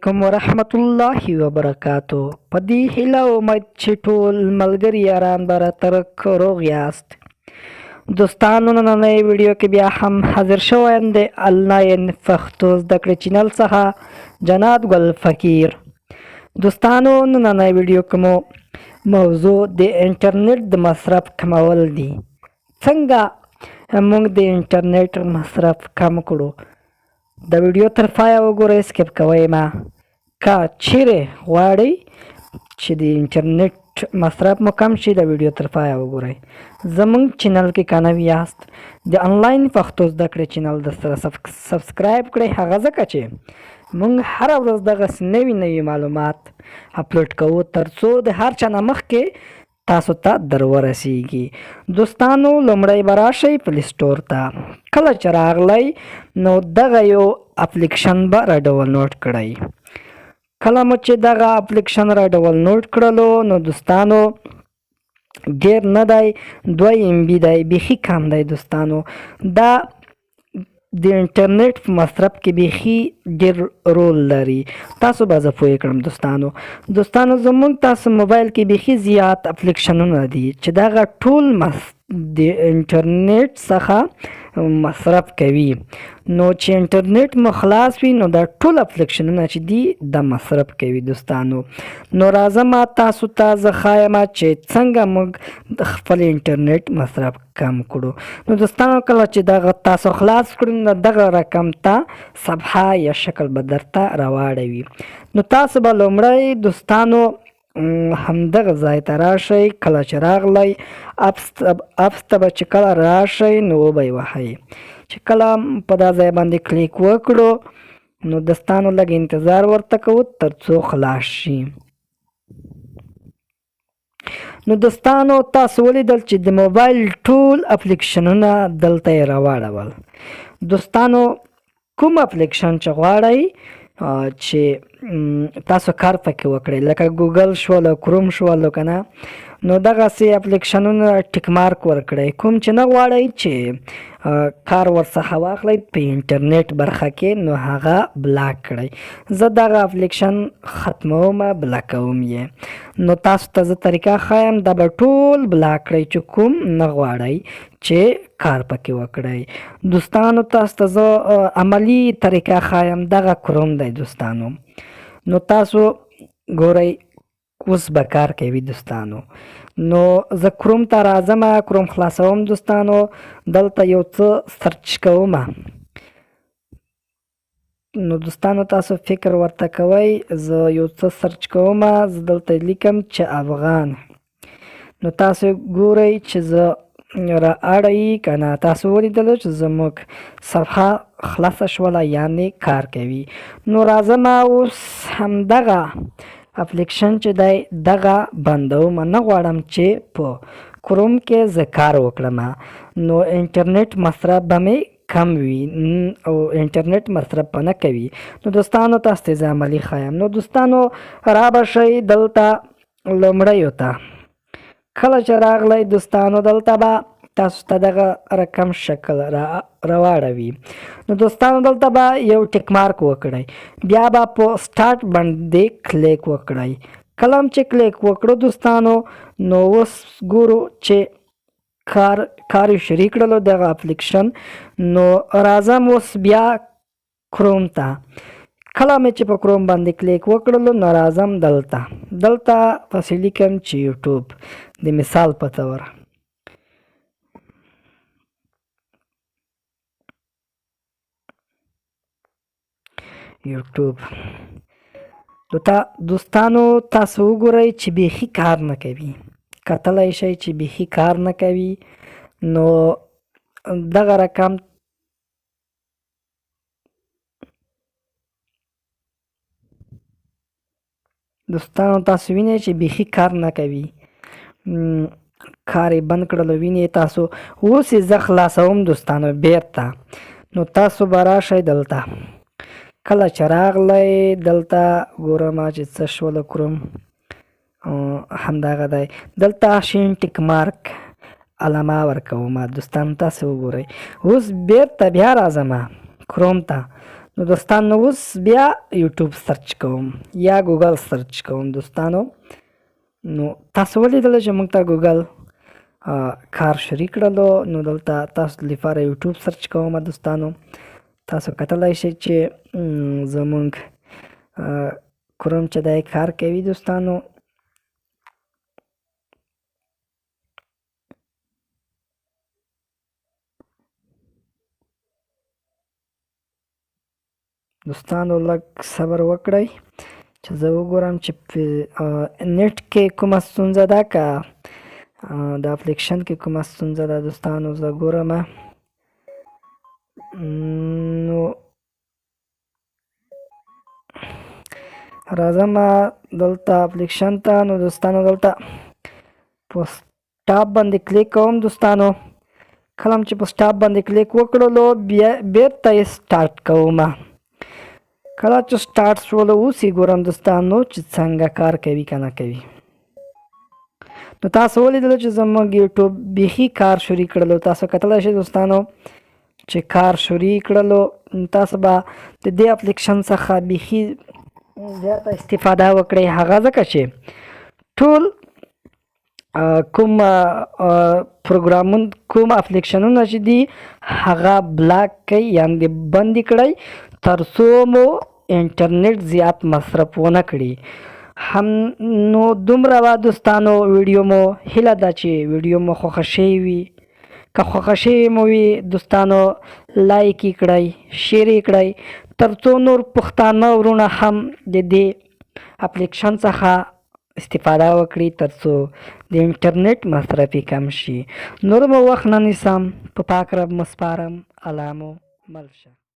علیکم ورحمت الله وبرکاتو. په دې هیله امید چې ټول ملګري یاران به راتره روغ یاست. دوستانو نننۍ ویډیو کې بیا هم حاضر شوی یم د آنلاین پښتو زده کړې چینل څخه جناب ګل فقیر. دوستانو نننۍ ویډیو کې مو موضوع د انټرنیټ د مصرف کمول دي. څنګه موږ د انټرنیټ مصرف کم کړو. د ویډیو تر پایه وګورئ، سکپ کوئ ما. که چیرې غواړئ چې د انټرنیټ مصرف مو کم شي د ویډیو تر پایه وګورئ. زموږ چینل کې که نوي یاست د انلاین پښتو زده کړې چینل درسره سبسکرایب کړئ، هغه ځکه چې موږ هره ورځ دغسې نوي مالومات اپلوډ کوو تر څو د هر چا نه مخکې تاسو ته درورسیږي. دوستانو لومړی به راشئ پلی سټور ته. کله چې راغلی نو دغه یو اپلیکشن به را ډاونلوډ کړئ. کله مو چې دغه اپلیکشن را ډاونلوډ کړلو نو دوستانو ډیر نه دی، 2 MB دی، بیخي کم دی. دوستانو دا د انټرنیټ په مصرف کې بیخي ډیر رول لري. تاسو به زه پوه کړم. دوستانو زموږ تاسو موبایل کې بیخي زیات اپلیکشنونه دي چې دغه ټول د انټرنیټ څخه مصرف کوي. نو چې انټرنیټ مو خلاص وي نو دا ټول اپلیکشنونه چې دي د مصرف کوي. دوستانو نو راځم تاسو ته زه ښایم چې څنګه موږ د خپل انټرنیټ مصرف کم کړو. نو دوستانو کله چې دغه تاسو خلاص کړو نو دغه رقم ته صفحه یا شکل به درته راواړوي. نو تاسو به لومړی دوستانو همدغه ځای ته راشئ. کله چې راغلی اپس ته به چې کله راشئ نو وبه یې وهئ. چې کله په دا ځای باندې کلیک وکړو نو دوستانو لږ انتظار ورته کوو تر څو خلاص شي. نو دوستانو تاسو ولیدل چې د موبایل ټول اپلیکشنونه دلته یې راواړول. دوستانو کوم اپلیکشن چې غواړئ چې تاسو کار پکې وکړئ لکه ګوګل شول، کروم شول که نه، نو دغسې اپلیکشنونه ټیک مارک ورکړئ. کوم چې نه غواړئ چې کار ورڅخه واخلئ په انټرنیټ برخه کې نو هغه بلاک کړئ. زه دغه اپلیکشن ختموم، بلاکوم یې. نو تاسو ته زه طریقه ښایم دا به ټول بلاک کړئ چې کوم نه غواړئ چې کار پکې وکړئ. دوستانو تاسو ته زه عملی طریقه ښایم. دغه کروم دی دوستانو. نو تاسو ګورئ اوس به کار کوي. دوستانو نو زه کروم ته راځم، کروم خلاصوم. دوستانو دلته یو څه سرچ کوم. نو دوستانو تاسو فکر ورته کوئ. زه یو څه سرچ کوم، زه دلته لیکم چې افغان. نو تاسو ګورئ چې زه را اړئ که نه. تاسو ولیدلو چې زموږ صفحه خلاصه شوله یعنې کار کوي. نو راځم اوس همدغه اپلیکشن چې دی دغه بندوم. نه غواړم چې په کروم کې زه کار وکړم نو انټرنیټ مصرف به مې کم وي او انټرنیټ مصرف به نه کوي. نو دوستانو تاسو ته زه عملي ښایم. نو دوستانو را به شئ دلته لومړیو ته. کله چې راغلی دوستانو دلته به تاسو ته دغه رقم شکل راواړوي. نو دوستانو دلته به یو ټیک مارک وکړئ. بیا به په سټارټ باندې کلیک وکړئ. کله هم چې کلیک وکړو دوستانو نو اوس ګورو چې کار یې شروع کړلو دغه اپلیکشن. نو راځم اوس بیا کروم ته. کله مې چې په کروم باندې کلیک وکړلو نو راځم دلته پسې لیکم چې یوټیوب د مثال په طور. یوټیوب دوستانو تاسو وګورئ چې بیخي کار نه کوي. کتلی شئ چې بیخي کار نه کوي. نو دغه رقم دوستانو تاسو وینئ چې بیخي کار نه کوي. کار یې بند کړلو وینئ تاسو. اوس یې زه خلاصوم دوستانو بیرته. نو تاسو به راشئ دلته. کله چې راغلی دلته ګورم چې څه شول. کروم همدغه دی. دلته شین ټیک مارک علامه ورکوم. دوستانو تاسو وګورئ. اوس بیرته بیا راځم کروم ته. نو دوستانو اوس بیا یوټیوب سرچ کوم یا ګوګل سرچ کوم دوستانو. نو تاسو ولیدله چې موږ ته ګوګل کار شروع کړلو. نو دلته تاسو لپاره یوټیوب سرچ کوم دوستانو. تاسو کتلی شئ چې زموږ کروم چې دی کار کوي دوستانو. دوستانو لږ صبر وکړئ چې زه وګورم چې نیټ کې کومه ستونزه ده که د اپلیکیشن کې کومه ستونزه ده دوستانو. زه ګورم نو راځم دلته اپلیکیشن ته. نو دوستانو دلته په سټاپ باندې کلیک کوم دوستانو. کله چې په سټاپ باندې کلیک وکړلو بیا بیرته یې سټارټ کوم. کله چې سټارټ شولو اوس یې ګورم دوستانو چې څنګه کار کوي که نه کوي. نو تاسو ولیدلو چې زموږ یوټیوب بیخي کار شروع کړلو. تاسو کتلی شئ دوستانو چې کار شروع کړلو. تاسو به د دې اپلیکیشن څخه بیخي زیاته استفاده وکړئ. هغه ځکه چې ټول کوم پروګرامونه کوم اپلیکیشنونه چې دي هغه بلاک کوي یعنې بند یې کړئ تر څو مو انټرنیټ زیات مصرف ونه کړي. نو دومره به دوستانو ویډیو مو هیله ده چې ویډیو مو خوښه شوې وي. که خوښه شوې مو وي دوستانو لایک یې کړئ، شیر یې کړئ تر څو نور پښتانه ورونه هم د دې اپلیکیشن څخه استفاده وکړي تر څو د انټرنیټ مصرف یې کم شي. نور مو وخت نه نیسم، په پاک رب مو سپارم. الله مو مل شه.